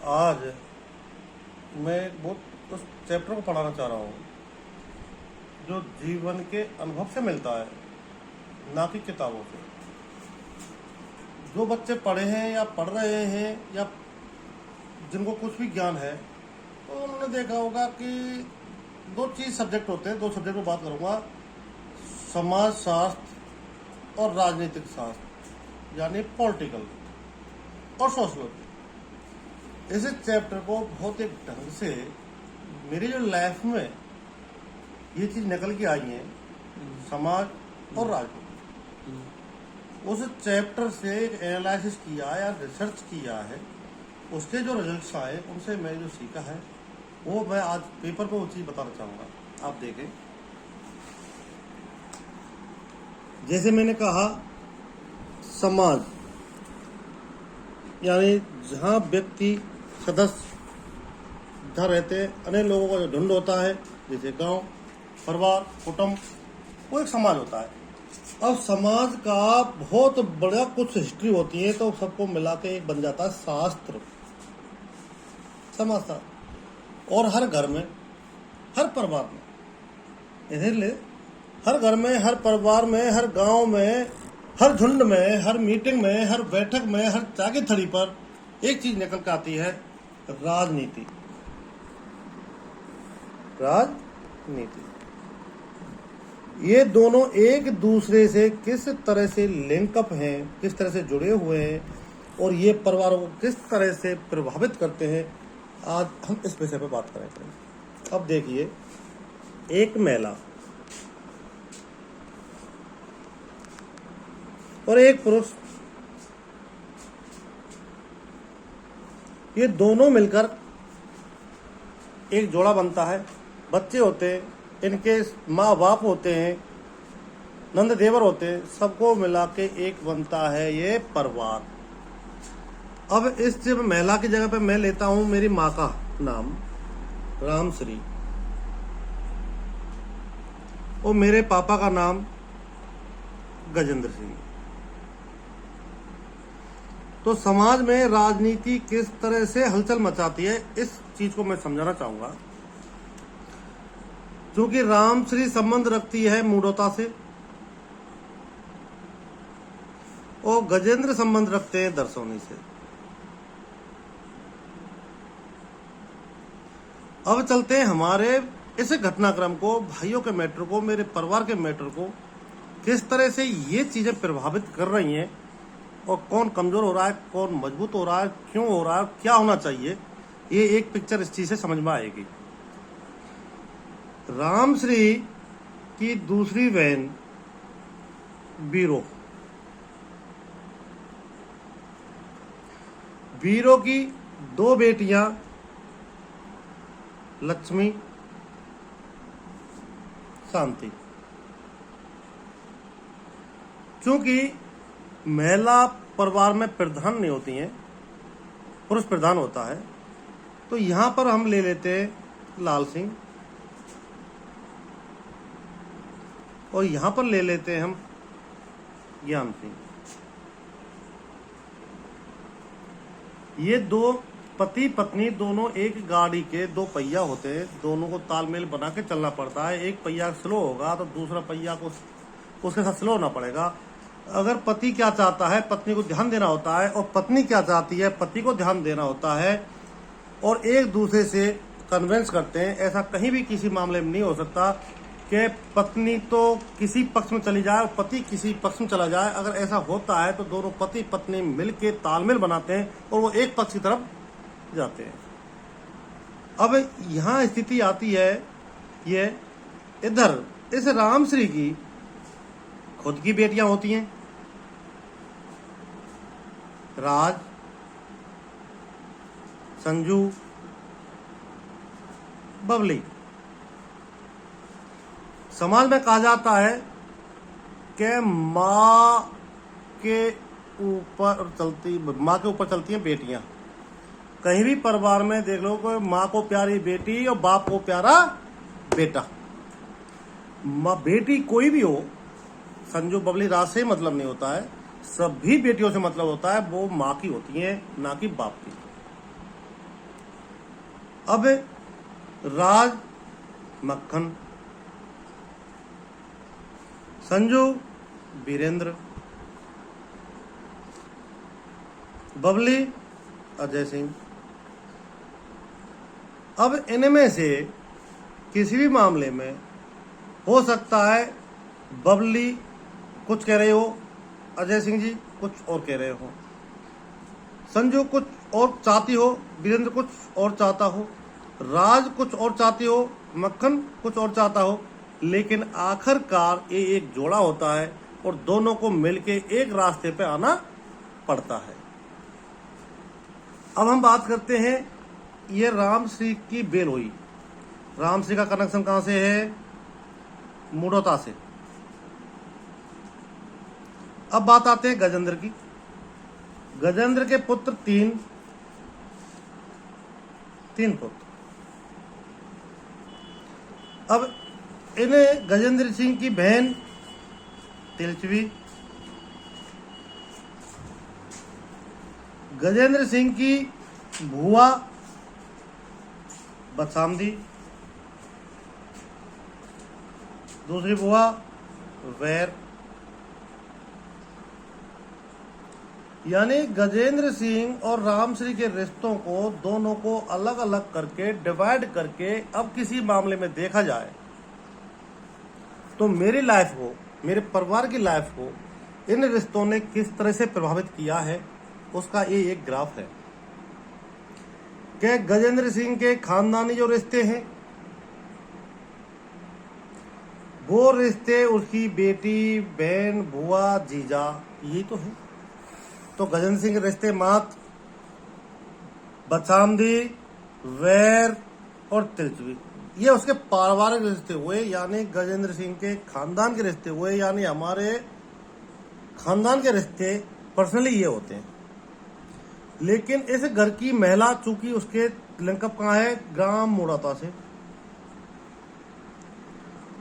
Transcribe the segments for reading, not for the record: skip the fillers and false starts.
आज मैं बहुत उस चैप्टर को पढ़ाना चाह रहा हूँ जो जीवन के अनुभव से मिलता है, ना कि किताबों से। जो बच्चे पढ़े हैं या पढ़ रहे हैं या जिनको कुछ भी ज्ञान है, तो उन्होंने देखा होगा कि दो सब्जेक्ट होते हैं। दो सब्जेक्ट में बात करूँगा, समाज शास्त्र और राजनीतिक शास्त्र, यानी पॉलिटिकल और सोशल। इस चैप्टर को बहुत एक ढंग से मेरी जो लाइफ में ये चीज निकल के आई है, समाज और राजनीति, उस चैप्टर से एक एनालिसिस किया या रिसर्च किया है। उसके जो रिजल्ट्स आए उनसे मैं जो सीखा है वो मैं आज पेपर पे वो चीज बताना चाहूंगा। आप देखें, जैसे मैंने कहा, समाज यानी जहाँ व्यक्ति सदस्य जहाँ रहते हैं, अनेक लोगों का जो झुंड होता है, जैसे गांव, परिवार, कुटुंब, वो एक समाज होता है। अब समाज का बहुत बड़ा कुछ हिस्ट्री होती है, तो सबको मिला के एक बन जाता है शास्त्र, समाजशास्त्र। और हर घर में, हर परिवार में, इसलिए हर घर में, हर परिवार में, हर गांव में, हर झुंड में, हर मीटिंग में, हर बैठक में, हर चाय की थड़ी पर एक चीज निकल के आती है, राजनीति। राजनीति, ये दोनों एक दूसरे से किस तरह से लिंकअप हैं, किस तरह से जुड़े हुए हैं, और ये परिवारों को किस तरह से प्रभावित करते हैं, आज हम इस विषय पर बात करेंगे। अब देखिए, एक महिला और एक पुरुष, ये दोनों मिलकर एक जोड़ा बनता है। बच्चे होते हैं, इनके माँ बाप होते हैं, नंद देवर होते हैं, सबको मिला के एक बनता है ये परिवार। अब इस जब महिला की जगह पे मैं लेता हूं मेरी माँ का नाम रामश्री, और मेरे पापा का नाम गजेंद्र सिंह। तो समाज में राजनीति किस तरह से हलचल मचाती है, इस चीज को मैं समझाना चाहूंगा। क्योंकि रामश्री संबंध रखती है मूढ़ता से और गजेंद्र संबंध रखते हैं दर्शोनी से। अब चलते हैं हमारे इस घटनाक्रम को, भाइयों के मैटर को, मेरे परिवार के मैटर को, किस तरह से ये चीजें प्रभावित कर रही हैं, और कौन कमजोर हो रहा है, कौन मजबूत हो रहा है, क्यों हो रहा है, क्या होना चाहिए। ये एक पिक्चर इस चीज से समझ में आएगी। रामश्री की दूसरी बहन बीरो, बीरो की दो बेटियां लक्ष्मी, शांति। क्योंकि महिला परिवार में प्रधान नहीं होती हैं, पुरुष प्रधान होता है, तो यहां पर हम ले लेते हैं लाल सिंह, और यहां पर ले लेते हैं हम ज्ञान सिंह। ये दो पति पत्नी दोनों एक गाड़ी के दो पहिया होते हैं, दोनों को तालमेल बना के चलना पड़ता है। एक पहिया स्लो होगा तो दूसरा पहिया को उसके साथ स्लो होना पड़ेगा। अगर पति क्या चाहता है, पत्नी को ध्यान देना होता है, और पत्नी क्या चाहती है, पति को ध्यान देना होता है, और एक दूसरे से कन्विंस करते हैं। ऐसा कहीं भी किसी मामले में नहीं हो सकता कि पत्नी तो किसी पक्ष में चली जाए और पति किसी पक्ष में चला जाए। अगर ऐसा होता है तो दोनों पति पत्नी मिलके तालमेल बनाते हैं और वो एक पक्ष की तरफ जाते हैं। अब यहाँ स्थिति आती है, ये इधर इस रामश्री की खुद की बेटियां होती हैं, राज, संजू, बबली। समाज में कहा जाता है कि माँ के ऊपर चलती हैं बेटियां। कहीं भी परिवार में देख लो, कोई माँ को प्यारी बेटी और बाप को प्यारा बेटा। माँ बेटी कोई भी हो, संजू बबली राज से मतलब नहीं होता है, सभी बेटियों से मतलब होता है। वो माँ की होती हैं, ना कि बाप की। अब राज मक्खन, संजू वीरेंद्र, बबली अजय सिंह। अब इनमें से किसी भी मामले में हो सकता है बबली कुछ कह रहे हो, अजय सिंह जी कुछ और कह रहे हो, संजू कुछ और चाहती हो, वीरेंद्र कुछ और चाहता हो, राज कुछ और चाहती हो, मक्खन कुछ और चाहता हो, लेकिन आखिरकार ये एक जोड़ा होता है और दोनों को मिलके एक रास्ते पे आना पड़ता है। अब हम बात करते हैं, ये रामश्री की बेल हुई। रामश्री का कनेक्शन कहां से है? मुड़ौता से। अब बात आते हैं गजेंद्र की। गजेंद्र के पुत्र तीन पुत्र। अब इन्हें गजेंद्र सिंह की बहन तिलचवी, गजेंद्र सिंह की भुआ बसामदी, दूसरी बुआ वैर। यानी गजेंद्र सिंह और रामश्री के रिश्तों को दोनों को अलग अलग करके डिवाइड करके अब किसी मामले में देखा जाए तो मेरी लाइफ को, मेरे परिवार की लाइफ को इन रिश्तों ने किस तरह से प्रभावित किया है, उसका ये एक ग्राफ है कि गजेंद्र सिंह के खानदानी जो रिश्ते हैं वो रिश्ते उसकी बेटी, बहन, बुआ, जीजा, यही तो है। तो गजेंद्र सिंह के रिश्ते मात, बचामदी, वैर और तिलचवी, ये उसके पारिवारिक रिश्ते हुए, यानी गजेंद्र सिंह के खानदान के रिश्ते हुए, यानी हमारे खानदान के रिश्ते पर्सनली ये होते हैं। लेकिन इस घर की महिला, चूंकि उसके लिंकअप कहाँ है? ग्राम मुड़ौता से,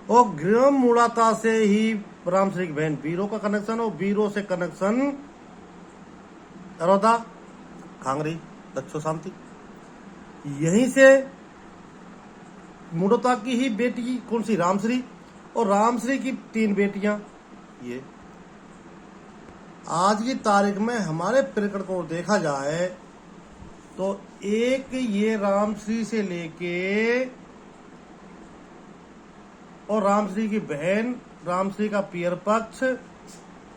और ग्राम मुड़ौता से ही रामश्री की बहन बीरो का कनेक्शन, और बीरो से कनेक्शन अरोदा, खांगरी, दक्षो शांति। यहीं से मुड़ौता की ही बेटी कौन सी? रामश्री, और रामश्री की तीन बेटियां। ये आज की तारीख में हमारे प्रकरण को देखा जाए तो एक ये रामश्री से लेके और रामश्री की बहन, रामश्री का पियर पक्ष,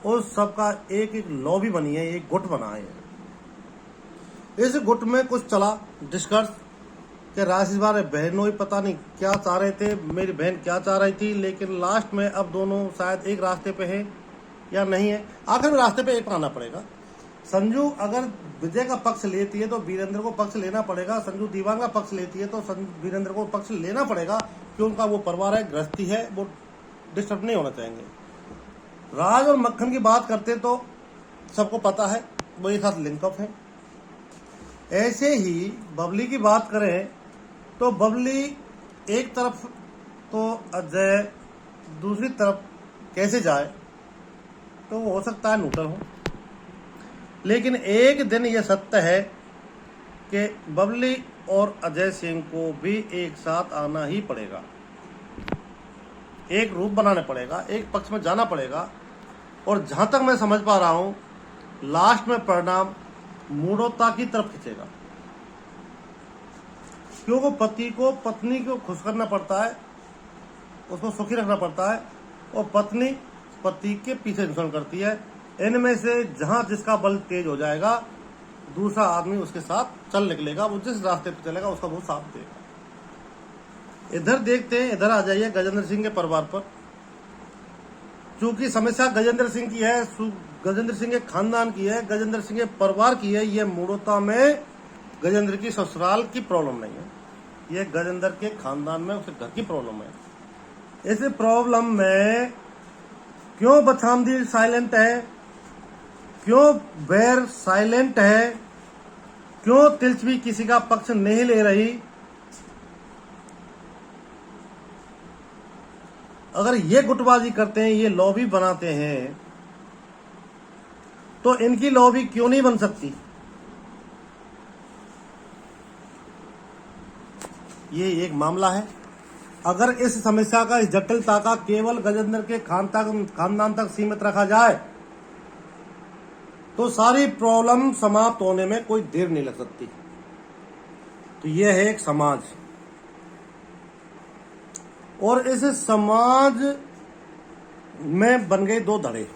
और सबका एक एक लॉबी बनी है, एक गुट बना है। इस गुट में कुछ चला डिस्कस कि राशि बार बहनों ही पता नहीं क्या चाह रहे थे, मेरी बहन क्या चाह रही थी, लेकिन लास्ट में अब दोनों शायद एक रास्ते पे हैं या नहीं है। आखिर में रास्ते पे एक आना पड़ेगा। संजू अगर विजय का पक्ष लेती है तो वीरेंद्र को पक्ष लेना पड़ेगा, संजू दीवान का पक्ष लेती है तो वीरेंद्र को पक्ष लेना पड़ेगा, क्योंकि उनका वो परिवार है, गृहस्थी है, वो डिस्टर्ब नहीं होना चाहेंगे। राज और मक्खन की बात करते तो सबको पता है वो एक साथ लिंकअप है। ऐसे ही बबली की बात करें तो बबली एक तरफ तो अजय, दूसरी तरफ कैसे जाए, तो हो सकता है न्यूट्रल हो। लेकिन एक दिन यह सत्य है कि बबली और अजय सिंह को भी एक साथ आना ही पड़ेगा, एक रूप बनाना पड़ेगा, एक पक्ष में जाना पड़ेगा। और जहां तक मैं समझ पा रहा हूं, लास्ट में परिणाम मुड़ौता की तरफ खींचेगा, क्योंकि पति को पत्नी को खुश करना पड़ता है, उसको सुखी रखना पड़ता है, और पत्नी पति के पीछे अनुसरण करती है। इनमें से जहां जिसका बल तेज हो जाएगा, दूसरा आदमी उसके साथ चल निकलेगा, वो जिस रास्ते पर चलेगा उसका वो साथ देगा। इधर देखते हैं, इधर आ जाइए गजेंद्र सिंह के परिवार पर। चूंकि समस्या गजेंद्र सिंह की है, गजेंद्र सिंह के खानदान की है, गजेंद्र सिंह के परिवार की है, ये मुड़ौता में गजेंद्र की ससुराल की प्रॉब्लम नहीं है, ये गजेंद्र के खानदान में उसके घर की प्रॉब्लम है। इस प्रॉब्लम में क्यों बछामदी साइलेंट है, क्यों बैर साइलेंट है, क्यों तिलचवी किसी का पक्ष नहीं ले रही? अगर ये गुटबाजी करते हैं, ये लॉबी बनाते हैं, तो इनकी लॉबी क्यों नहीं बन सकती? ये एक मामला है। अगर इस समस्या का, इस जटिलता का केवल गजेंद्र के खानदान तक सीमित रखा जाए तो सारी प्रॉब्लम समाप्त होने में कोई देर नहीं लग सकती। तो यह है एक समाज, और इस समाज में बन गए दो धड़े।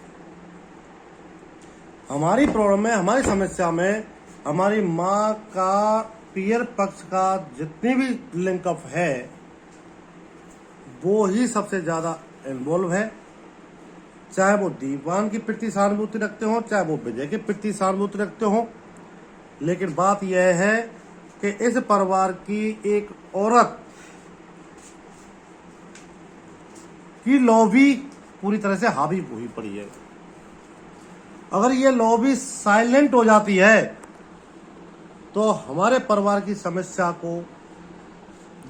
हमारी प्रॉब्लम में, हमारी समस्या में हमारी माँ का पीयर पक्ष का जितनी भी लिंकअप है वो ही सबसे ज्यादा इन्वॉल्व है। चाहे वो दीवान की प्रति सहानुभूति रखते हो, चाहे वो विजय की प्रति सहानुभूति रखते हो, लेकिन बात यह है कि इस परिवार की एक औरत की लॉबी पूरी तरह से हावी हुई पड़ी है। अगर ये लॉबी साइलेंट हो जाती है तो हमारे परिवार की समस्या को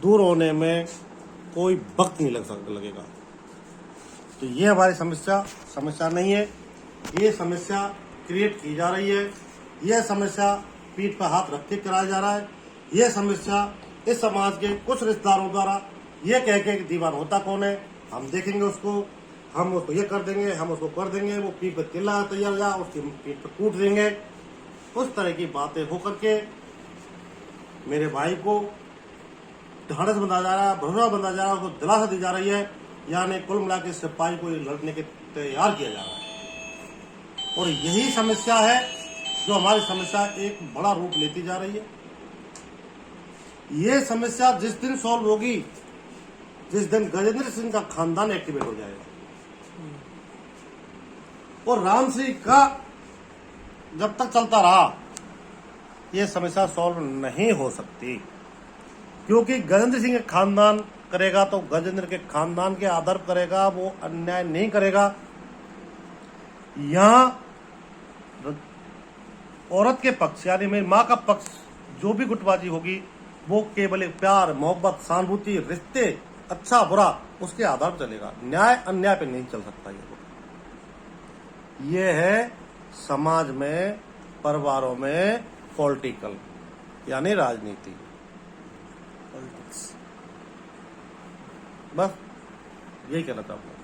दूर होने में कोई वक्त नहीं लगेगा। तो ये हमारी समस्या नहीं है, ये समस्या क्रिएट की जा रही है। यह समस्या पीठ पर हाथ रख के कराया जा रहा है। यह समस्या इस समाज के कुछ रिश्तेदारों द्वारा ये कह के दीवान होता कौन है, हम देखेंगे उसको, हम उसको ये कर देंगे, हम उसको कर देंगे, वो पीठ पर चिल्ला तैयार जा, उसकी पीठ पर कूट देंगे, उस तरह की बातें होकर के मेरे भाई को ढाढ़स बंधा जा रहा है, भरोसा बंधा जा रहा है, उसको दिलासा दी जा रही है, यानी कुल मिला के सिपाही को लड़ने के तैयार किया जा रहा है। और यही समस्या है जो हमारी समस्या एक बड़ा रूप लेती जा रही है। ये समस्या जिस दिन सॉल्व होगी, जिस दिन गजेंद्र सिंह का खानदान एक्टिवेट हो जाएगा और राम सिंह का जब तक चलता रहा ये समस्या सॉल्व नहीं हो सकती, क्योंकि गजेंद्र सिंह का खानदान करेगा तो गजेंद्र के खानदान के आधार पर करेगा, वो अन्याय नहीं करेगा। यहां औरत के पक्ष यानी मेरी माँ का पक्ष जो भी गुटबाजी होगी वो केवल एक प्यार, मोहब्बत, सहानुभूति, रिश्ते, अच्छा बुरा उसके आधार पर चलेगा। न्याय अन्याय पे नहीं चल सकता। ये है समाज में, परिवारों में पॉलिटिकल यानी राजनीति। बस यही कहना चाहूंगा।